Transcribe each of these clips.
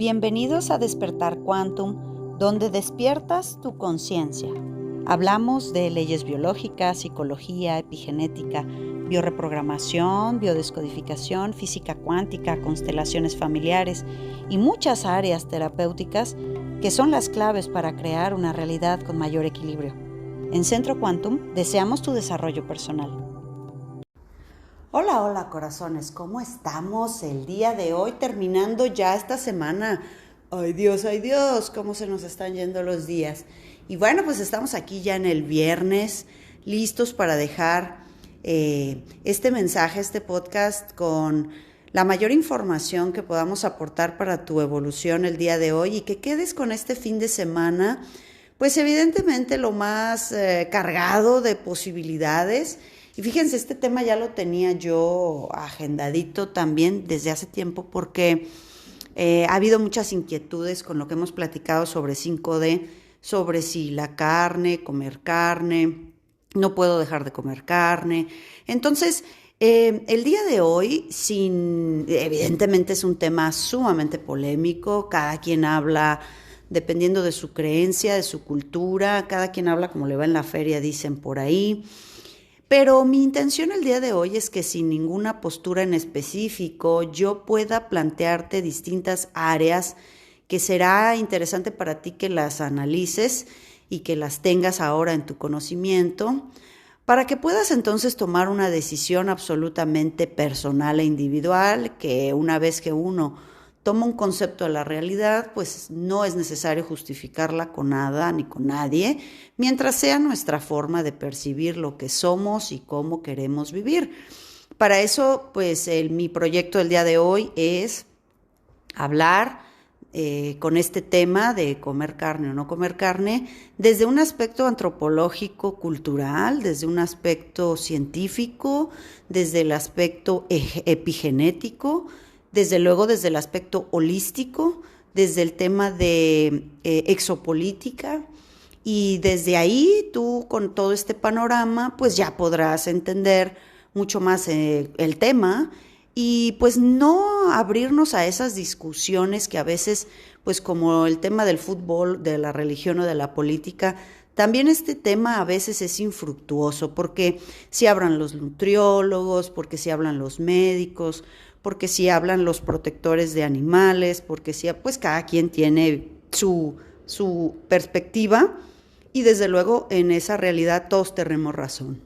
Bienvenidos a Despertar Quantum, donde despiertas tu conciencia. Hablamos de leyes biológicas, psicología, epigenética, bioreprogramación, biodescodificación, física cuántica, constelaciones familiares y muchas áreas terapéuticas que son las claves para crear una realidad con mayor equilibrio. En Centro Quantum deseamos tu desarrollo personal. Hola corazones, ¿cómo estamos el día de hoy terminando ya esta semana? Ay Dios, cómo se nos están yendo los días. Y bueno, pues estamos aquí ya en el viernes, listos para dejar este mensaje, este podcast con la mayor información que podamos aportar para tu evolución el día de hoy y que quedes con este fin de semana, pues evidentemente lo más cargado de posibilidades. Y fíjense, este tema ya lo tenía yo agendadito también desde hace tiempo porque ha habido muchas inquietudes con lo que hemos platicado sobre 5D, sobre si la carne, comer carne, no puedo dejar de comer carne. Entonces, el día de hoy, evidentemente es un tema sumamente polémico, cada quien habla dependiendo de su creencia, de su cultura, cada quien habla como le va en la feria, dicen por ahí. Pero mi intención el día de hoy es que sin ninguna postura en específico yo pueda plantearte distintas áreas que será interesante para ti que las analices y que las tengas ahora en tu conocimiento para que puedas entonces tomar una decisión absolutamente personal e individual que una vez que uno toma un concepto de la realidad, pues no es necesario justificarla con nada ni con nadie, mientras sea nuestra forma de percibir lo que somos y cómo queremos vivir. Para eso, pues mi proyecto del día de hoy es hablar con este tema de comer carne o no comer carne desde un aspecto antropológico, cultural, desde un aspecto científico, desde el aspecto epigenético, desde luego desde el aspecto holístico, desde el tema de exopolítica, y desde ahí tú con todo este panorama pues ya podrás entender mucho más el tema y pues no abrirnos a esas discusiones que a veces pues como el tema del fútbol, de la religión o de la política, también este tema a veces es infructuoso porque si hablan los nutriólogos, porque si hablan los médicos, porque si hablan los protectores de animales, porque si pues cada quien tiene su perspectiva y desde luego en esa realidad todos tenemos razón.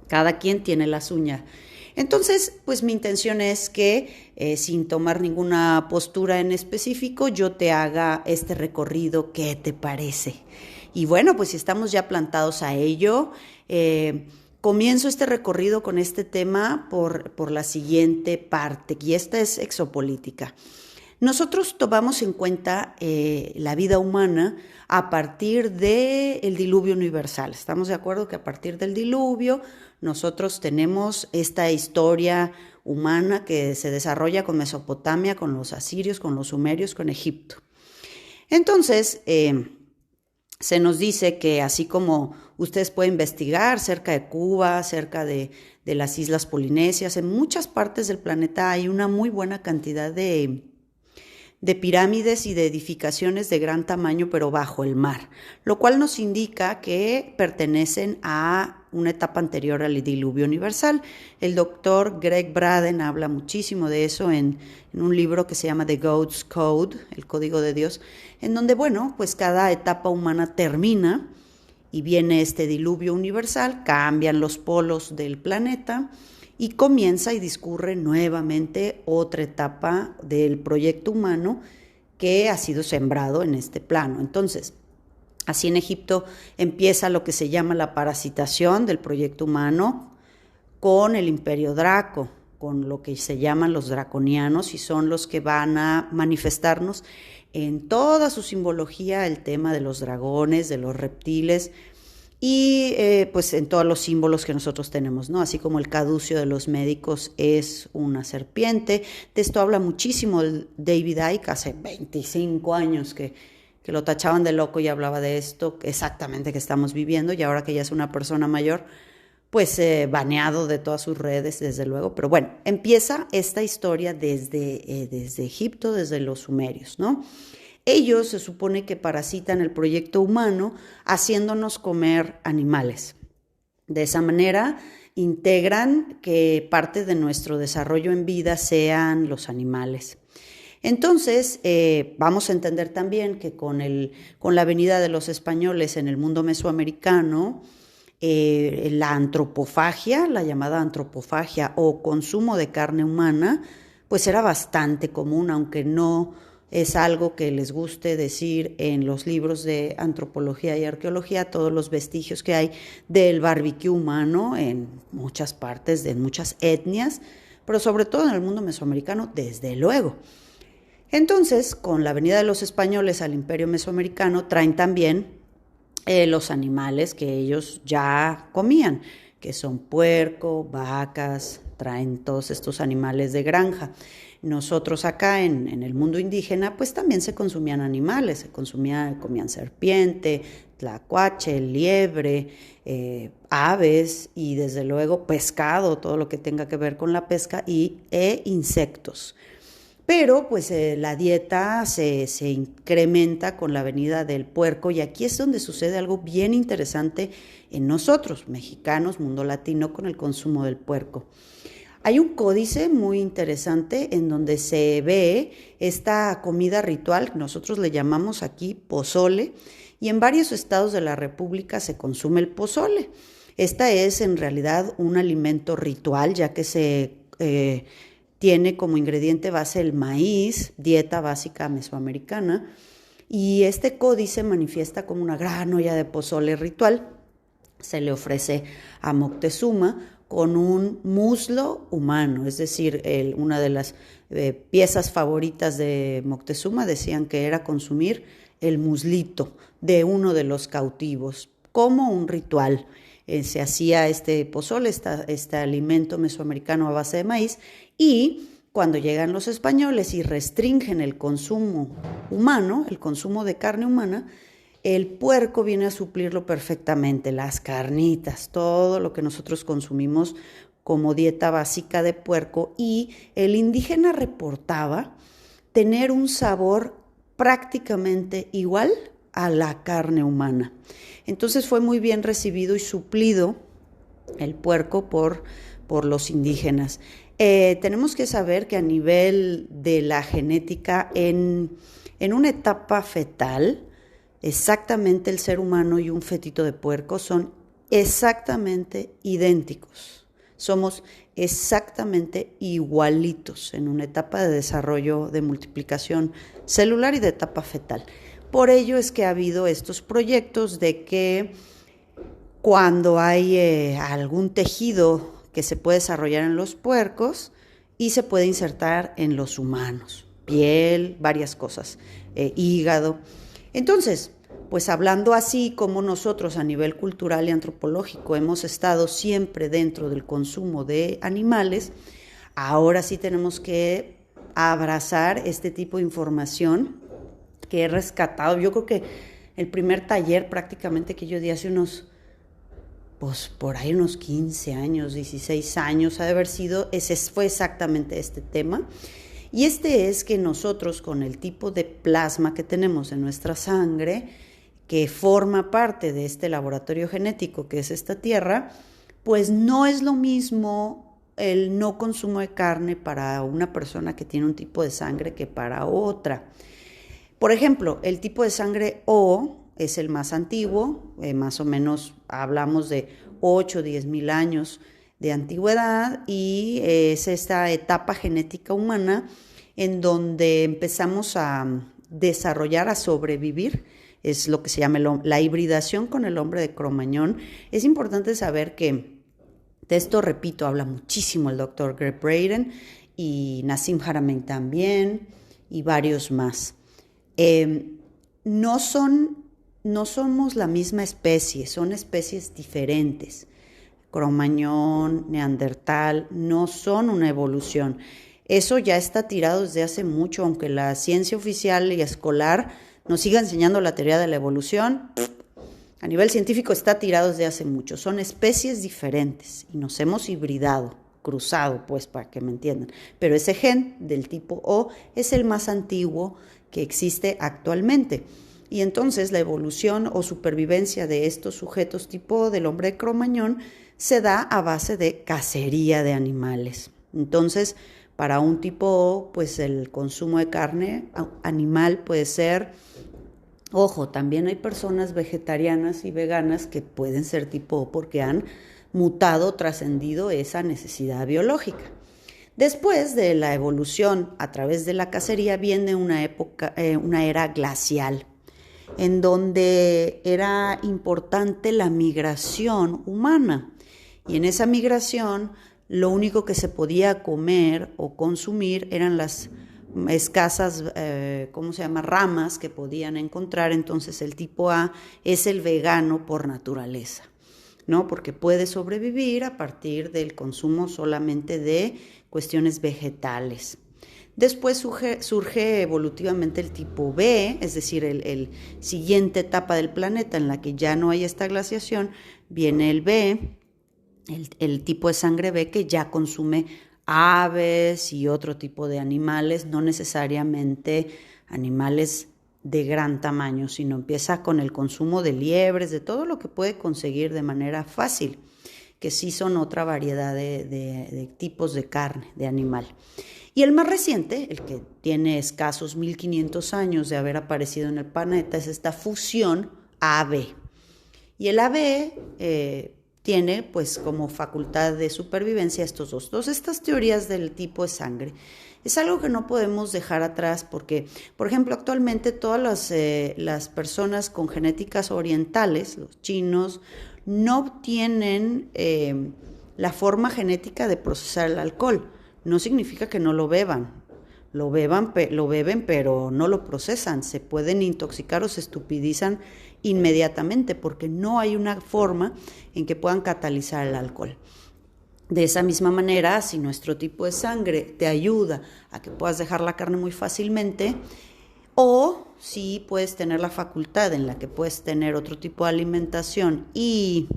Cada quien tiene la suya. Entonces, pues mi intención es que sin tomar ninguna postura en específico, yo te haga este recorrido. ¿Qué te parece? Y bueno, pues si estamos ya plantados a ello, comienzo este recorrido con este tema por la siguiente parte, y esta es exopolítica. Nosotros tomamos en cuenta la vida humana a partir del diluvio universal. Estamos de acuerdo que a partir del diluvio nosotros tenemos esta historia humana que se desarrolla con Mesopotamia, con los asirios, con los sumerios, con Egipto. Entonces, se nos dice que así como ustedes pueden investigar cerca de Cuba, cerca de las islas polinesias, en muchas partes del planeta hay una muy buena cantidad de pirámides y de edificaciones de gran tamaño, pero bajo el mar, lo cual nos indica que pertenecen a una etapa anterior al diluvio universal. El doctor Greg Braden habla muchísimo de eso en un libro que se llama The God's Code, el Código de Dios, en donde, bueno, pues cada etapa humana termina y viene este diluvio universal, cambian los polos del planeta y comienza y discurre nuevamente otra etapa del proyecto humano que ha sido sembrado en este plano. Entonces, así en Egipto empieza lo que se llama la parasitación del proyecto humano con el imperio Draco, con lo que se llaman los draconianos y son los que van a manifestarnos en toda su simbología el tema de los dragones, de los reptiles, y pues en todos los símbolos que nosotros tenemos, ¿no? Así como el caducio de los médicos es una serpiente. De esto habla muchísimo el David Icke, hace 25 años que lo tachaban de loco y hablaba de esto exactamente que estamos viviendo, y ahora que ya es una persona mayor, pues baneado de todas sus redes, desde luego. Pero bueno, empieza esta historia desde Egipto, desde los sumerios, ¿no? Ellos se supone que parasitan el proyecto humano haciéndonos comer animales. De esa manera integran que parte de nuestro desarrollo en vida sean los animales. Entonces, vamos a entender también que con la venida de los españoles en el mundo mesoamericano, la antropofagia, la llamada antropofagia o consumo de carne humana, pues era bastante común, aunque no es algo que les guste decir en los libros de antropología y arqueología, todos los vestigios que hay del barbecue humano en muchas partes, en muchas etnias, pero sobre todo en el mundo mesoamericano, desde luego. Entonces, con la venida de los españoles al imperio mesoamericano, traen también los animales que ellos ya comían, que son puerco, vacas, traen todos estos animales de granja. Nosotros acá en el mundo indígena, pues también se consumían animales, comían serpiente, tlacuache, liebre, aves y desde luego pescado, todo lo que tenga que ver con la pesca e insectos. Pero pues la dieta se incrementa con la venida del puerco y aquí es donde sucede algo bien interesante en nosotros, mexicanos, mundo latino, con el consumo del puerco. Hay un códice muy interesante en donde se ve esta comida ritual, nosotros le llamamos aquí pozole, y en varios estados de la República se consume el pozole. Esta es en realidad un alimento ritual, ya que se tiene como ingrediente base el maíz, dieta básica mesoamericana, y este códice manifiesta como una gran olla de pozole ritual. Se le ofrece a Moctezuma con un muslo humano, es decir, una de las piezas favoritas de Moctezuma decían que era consumir el muslito de uno de los cautivos, como un ritual. Se hacía este pozole, este alimento mesoamericano a base de maíz, y cuando llegan los españoles y restringen el consumo humano, el consumo de carne humana, el puerco viene a suplirlo perfectamente, las carnitas, todo lo que nosotros consumimos como dieta básica de puerco, y el indígena reportaba tener un sabor prácticamente igual a la carne humana. Entonces fue muy bien recibido y suplido el puerco por los indígenas. Tenemos que saber que a nivel de la genética, en una etapa fetal, exactamente el ser humano y un fetito de puerco son exactamente idénticos. Somos exactamente igualitos en una etapa de desarrollo, de multiplicación celular y de etapa fetal. Por ello es que ha habido estos proyectos de que cuando hay algún tejido que se puede desarrollar en los puercos y se puede insertar en los humanos, piel, varias cosas, hígado. Entonces, pues hablando así como nosotros a nivel cultural y antropológico hemos estado siempre dentro del consumo de animales, ahora sí tenemos que abrazar este tipo de información que he rescatado. Yo creo que el primer taller prácticamente que yo di hace pues por ahí unos 15 años, 16 años, ha de haber sido, fue exactamente este tema. Y este es que nosotros con el tipo de plasma que tenemos en nuestra sangre, que forma parte de este laboratorio genético que es esta tierra, pues no es lo mismo el no consumo de carne para una persona que tiene un tipo de sangre que para otra. Por ejemplo, el tipo de sangre O es el más antiguo, más o menos hablamos de 8 o 10 mil años de antigüedad, y es esta etapa genética humana en donde empezamos a desarrollar, a sobrevivir, es lo que se llama la hibridación con el hombre de Cro-Magnon. Es importante saber que de esto, repito, habla muchísimo el doctor Gregg Braden y Nassim Haramein también, y varios más. No somos la misma especie, son especies diferentes. Cro-Magnon, Neandertal, no son una evolución. Eso ya está tirado desde hace mucho, aunque la ciencia oficial y escolar nos siga enseñando la teoría de la evolución. a nivel científico está tirado desde hace mucho. Son especies diferentes y nos hemos hibridado, cruzado, pues, para que me entiendan. Pero ese gen del tipo O es el más antiguo que existe actualmente. Y entonces la evolución o supervivencia de estos sujetos tipo del hombre de Cro-Magnon se da a base de cacería de animales. Entonces, para un tipo O, pues el consumo de carne animal puede ser, ojo, también hay personas vegetarianas y veganas que pueden ser tipo O porque han mutado, trascendido esa necesidad biológica. Después de la evolución a través de la cacería viene una era glacial, en donde era importante la migración humana. Y en esa migración lo único que se podía comer o consumir eran las escasas, ramas que podían encontrar. Entonces el tipo A es el vegano por naturaleza, ¿no? Porque puede sobrevivir a partir del consumo solamente de cuestiones vegetales. Después surge evolutivamente el tipo B, es decir, el siguiente etapa del planeta en la que ya no hay esta glaciación, viene el B, el tipo de sangre B que ya consume aves y otro tipo de animales, no necesariamente animales de gran tamaño, sino empieza con el consumo de liebres, de todo lo que puede conseguir de manera fácil, que sí son otra variedad de tipos de carne, de animal. Y el más reciente, el que tiene escasos 1500 años de haber aparecido en el planeta, es esta fusión AB. Y el AB tiene pues como facultad de supervivencia estos dos. Todas estas teorías del tipo de sangre es algo que no podemos dejar atrás porque, por ejemplo, actualmente todas las personas con genéticas orientales, los chinos, no tienen la forma genética de procesar el alcohol. No significa que no lo beban. Lo beben, pero no lo procesan. Se pueden intoxicar o se estupidizan inmediatamente porque no hay una forma en que puedan catalizar el alcohol. De esa misma manera, si nuestro tipo de sangre te ayuda a que puedas dejar la carne muy fácilmente, o si puedes tener la facultad en la que puedes tener otro tipo de alimentación y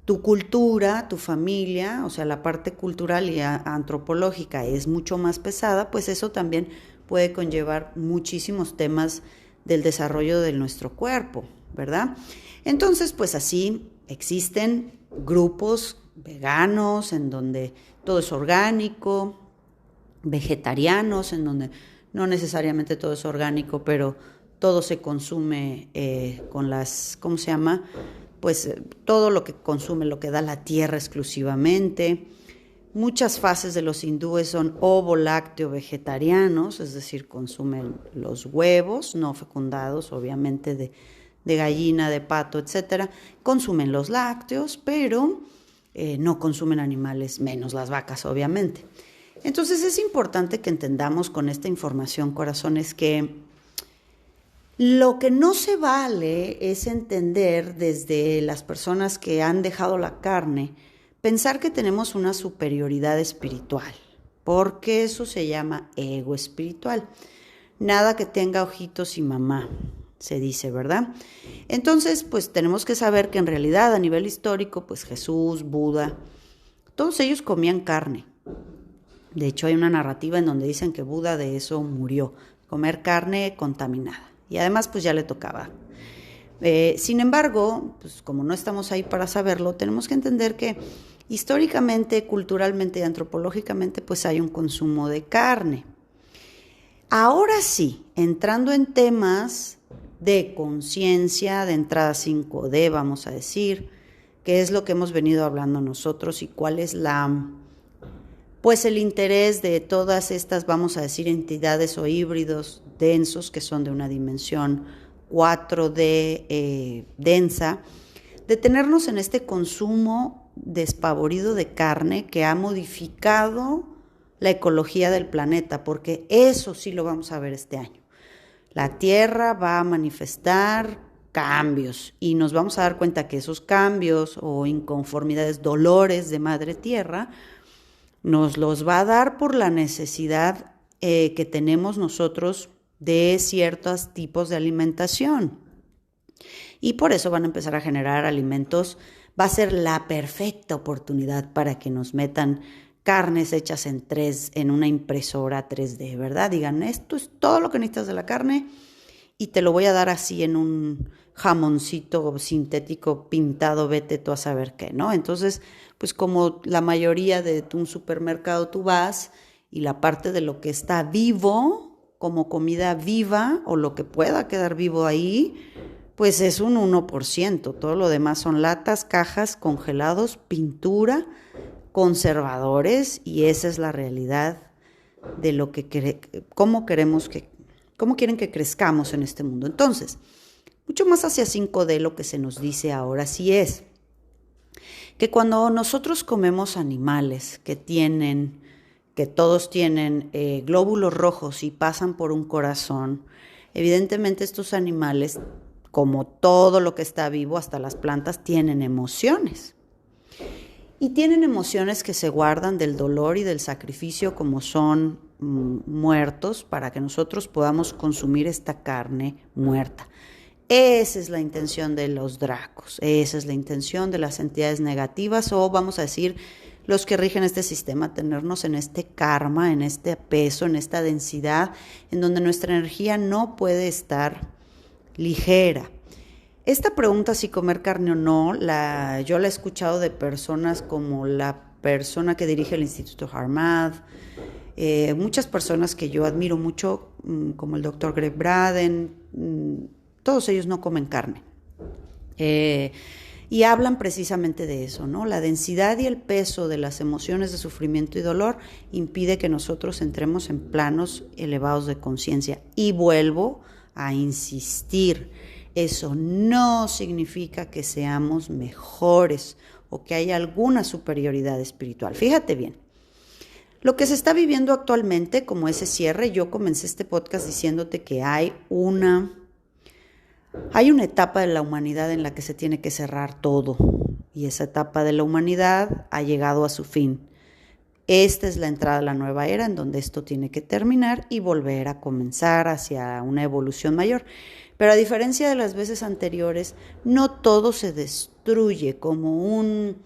tu cultura, tu familia, o sea, la parte cultural y antropológica es mucho más pesada, pues eso también puede conllevar muchísimos temas del desarrollo de nuestro cuerpo, ¿verdad? Entonces, pues así existen grupos veganos en donde todo es orgánico, vegetarianos en donde no necesariamente todo es orgánico, pero todo se consume con las, pues todo lo que consume, lo que da la tierra exclusivamente. Muchas fases de los hindúes son ovo-lácteo vegetarianos, es decir, consumen los huevos no fecundados, obviamente de gallina, de pato, etcétera. Consumen los lácteos, pero no consumen animales, menos las vacas, obviamente. Entonces es importante que entendamos con esta información, corazones, que lo que no se vale es entender desde las personas que han dejado la carne, pensar que tenemos una superioridad espiritual, porque eso se llama ego espiritual. Nada que tenga ojitos y mamá, se dice, ¿verdad? Entonces, pues tenemos que saber que en realidad a nivel histórico, pues Jesús, Buda, todos ellos comían carne. De hecho, hay una narrativa en donde dicen que Buda de eso murió, comer carne contaminada. Y además, pues ya le tocaba. Sin embargo, pues como no estamos ahí para saberlo, tenemos que entender que históricamente, culturalmente y antropológicamente, pues hay un consumo de carne. Ahora sí, entrando en temas de conciencia, de entrada 5D, vamos a decir, qué es lo que hemos venido hablando nosotros y cuál es pues el interés de todas estas, vamos a decir, entidades o híbridos densos que son de una dimensión 4D densa, detenernos en este consumo despavorido de carne que ha modificado la ecología del planeta, porque eso sí lo vamos a ver este año. La Tierra va a manifestar cambios y nos vamos a dar cuenta que esos cambios o inconformidades, dolores de Madre Tierra, nos los va a dar por la necesidad que tenemos nosotros de ciertos tipos de alimentación. y por eso van a empezar a generar alimentos. Va a ser la perfecta oportunidad para que nos metan carnes hechas en una impresora 3D, ¿verdad? Digan, esto es todo lo que necesitas de la carne y te lo voy a dar así en un jamoncito sintético pintado, vete tú a saber qué, ¿no? Entonces, pues como la mayoría de un supermercado tú vas y la parte de lo que está vivo, como comida viva o lo que pueda quedar vivo ahí, pues es un 1%. Todo lo demás son latas, cajas, congelados, pintura, conservadores, y esa es la realidad de lo que cómo quieren que crezcamos en este mundo. Entonces, mucho más hacia 5D lo que se nos dice ahora sí es que cuando nosotros comemos animales que todos tienen glóbulos rojos y pasan por un corazón, evidentemente estos animales, como todo lo que está vivo, hasta las plantas, tienen emociones. Y tienen emociones que se guardan del dolor y del sacrificio, como son muertos, para que nosotros podamos consumir esta carne muerta. Esa es la intención de los dracos, esa es la intención de las entidades negativas, o vamos a decir, los que rigen este sistema, tenernos en este karma, en este peso, en esta densidad, en donde nuestra energía no puede estar ligera. Esta pregunta, si comer carne o no, yo la he escuchado de personas como la persona que dirige el Instituto HeartMath, muchas personas que yo admiro mucho, como el doctor Greg Braden, todos ellos no comen carne. Y hablan precisamente de eso, ¿no? La densidad y el peso de las emociones de sufrimiento y dolor impide que nosotros entremos en planos elevados de conciencia. Y vuelvo a insistir, eso no significa que seamos mejores o que haya alguna superioridad espiritual. Fíjate bien, lo que se está viviendo actualmente, como ese cierre, yo comencé este podcast diciéndote que hay una etapa de la humanidad en la que se tiene que cerrar todo, y esa etapa de la humanidad ha llegado a su fin. Esta es la entrada a la nueva era, en donde esto tiene que terminar y volver a comenzar hacia una evolución mayor. Pero a diferencia de las veces anteriores, no todo se destruye como un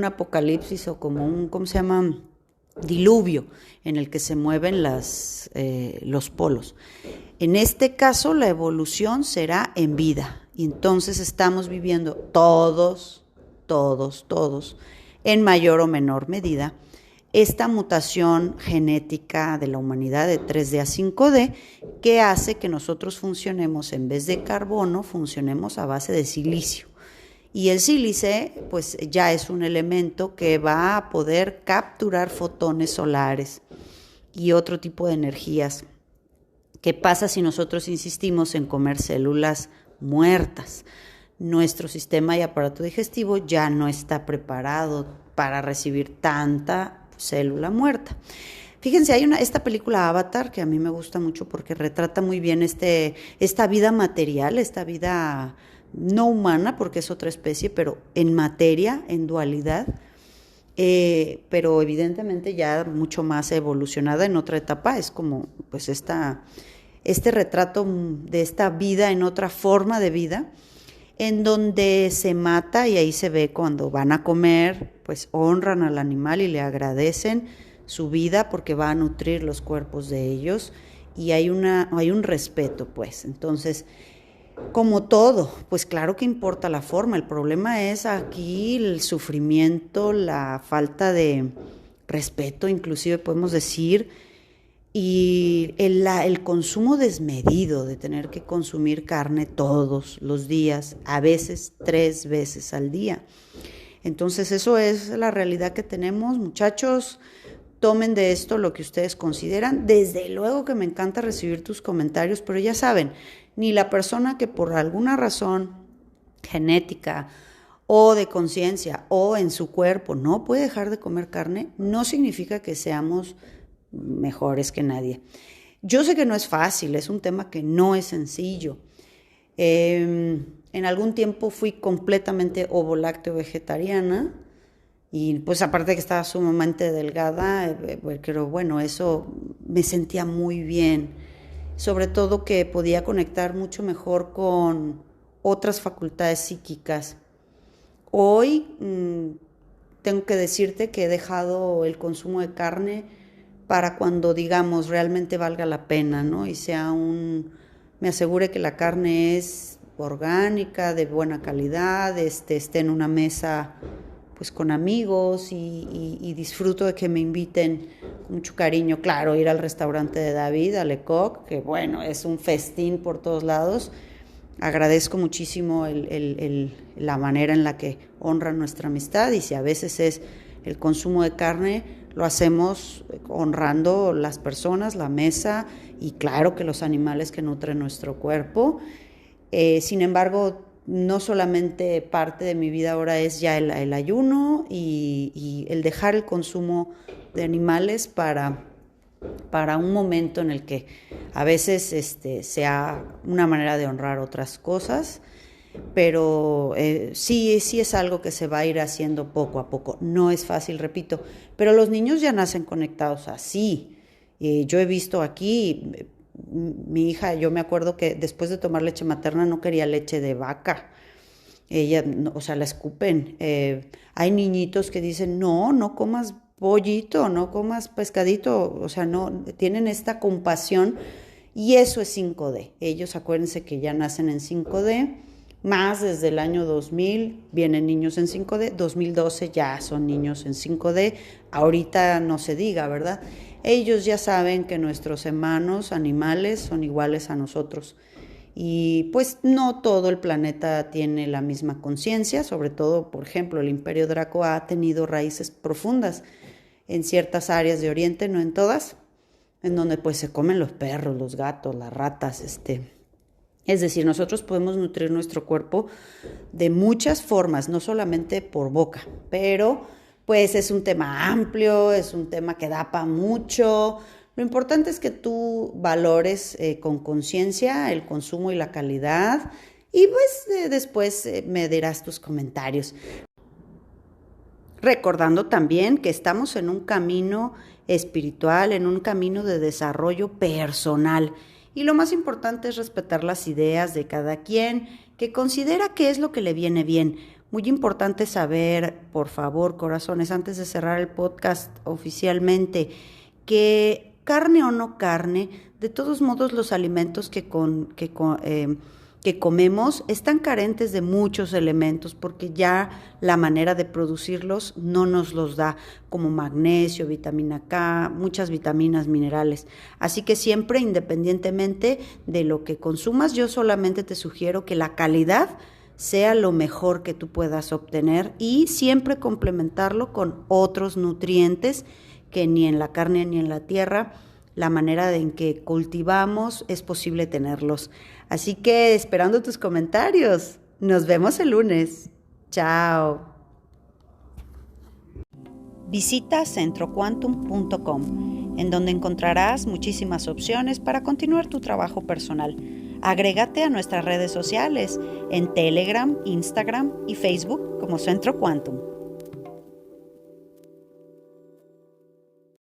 apocalipsis o como un, ¿cómo se llama?, diluvio en el que se mueven los polos. En este caso, la evolución será en vida. Y entonces estamos viviendo todos, en mayor o menor medida, esta mutación genética de la humanidad de 3D a 5D, que hace que nosotros funcionemos, en vez de carbono, funcionemos a base de silicio. Y el sílice, pues ya es un elemento que va a poder capturar fotones solares y otro tipo de energías. ¿Qué pasa si nosotros insistimos en comer células muertas? Nuestro sistema y aparato digestivo ya no está preparado para recibir tanta célula muerta. Fíjense, hay esta película Avatar que a mí me gusta mucho porque retrata muy bien esta vida material, esta vida no humana porque es otra especie, pero en materia, en dualidad, pero evidentemente ya mucho más evolucionada en otra etapa. Es como pues este retrato de esta vida en otra forma de vida, en donde se mata, y ahí se ve cuando van a comer, pues honran al animal y le agradecen su vida porque va a nutrir los cuerpos de ellos, y hay un respeto, pues. Entonces, como todo, pues claro que importa la forma, el problema es aquí el sufrimiento, la falta de respeto, inclusive podemos decir, y el consumo desmedido de tener que consumir carne todos los días, a veces 3 veces al día. Entonces eso es la realidad que tenemos, muchachos. Tomen de esto lo que ustedes consideran. Desde luego que me encanta recibir tus comentarios, pero ya saben, ni la persona que por alguna razón genética o de conciencia o en su cuerpo no puede dejar de comer carne, no significa que seamos mejores que nadie. Yo sé que no es fácil, es un tema que no es sencillo. En algún tiempo fui completamente ovo-lácteo vegetariana, y pues aparte de que estaba sumamente delgada, pero bueno, eso me sentía muy bien, sobre todo que podía conectar mucho mejor con otras facultades psíquicas. Hoy tengo que decirte que he dejado el consumo de carne para cuando, digamos, realmente valga la pena, ¿no? Y me asegure que la carne es orgánica, de buena calidad, esté en una mesa pues con amigos y disfruto de que me inviten con mucho cariño. Claro, ir al restaurante de David, a Le Coq, que bueno, es un festín por todos lados. Agradezco muchísimo la manera en la que honran nuestra amistad, y si a veces es el consumo de carne, lo hacemos honrando las personas, la mesa y claro que los animales que nutren nuestro cuerpo. Sin embargo, no solamente parte de mi vida ahora es ya el ayuno y el dejar el consumo de animales para un momento en el que a veces sea una manera de honrar otras cosas, pero sí es algo que se va a ir haciendo poco a poco. No es fácil, repito, pero los niños ya nacen conectados así. Yo he visto aquí, mi hija, yo me acuerdo que después de tomar leche materna no quería leche de vaca. Ella, o sea, la escupen. Hay niñitos que dicen, no comas pollito, no comas pescadito, o sea, no, tienen esta compasión y eso es 5D. Ellos acuérdense que ya nacen en 5D, más desde el año 2000 vienen niños en 5D, 2012 ya son niños en 5D, ahorita no se diga, ¿verdad? Ellos ya saben que nuestros hermanos animales son iguales a nosotros. Y pues no todo el planeta tiene la misma conciencia, sobre todo, por ejemplo, el Imperio Draco ha tenido raíces profundas en ciertas áreas de Oriente, no en todas, en donde pues se comen los perros, los gatos, las ratas, Es decir, nosotros podemos nutrir nuestro cuerpo de muchas formas, no solamente por boca, pero pues es un tema amplio, es un tema que da para mucho. Lo importante es que tú valores con conciencia el consumo y la calidad y pues después me dirás tus comentarios. Recordando también que estamos en un camino espiritual, en un camino de desarrollo personal. Y lo más importante es respetar las ideas de cada quien, que considera qué es lo que le viene bien. Muy importante saber, por favor, corazones, antes de cerrar el podcast oficialmente, que carne o no carne, de todos modos los alimentos que comemos están carentes de muchos elementos porque ya la manera de producirlos no nos los da, como magnesio, vitamina K, muchas vitaminas, minerales. Así que siempre, independientemente de lo que consumas, yo solamente te sugiero que la calidad sea lo mejor que tú puedas obtener y siempre complementarlo con otros nutrientes que ni en la carne ni en la tierra, la manera en que cultivamos es posible tenerlos. Así que esperando tus comentarios. Nos vemos el lunes. Chao. Visita centroquantum.com, en donde encontrarás muchísimas opciones para continuar tu trabajo personal. Agrégate a nuestras redes sociales en Telegram, Instagram y Facebook como Centro Quantum.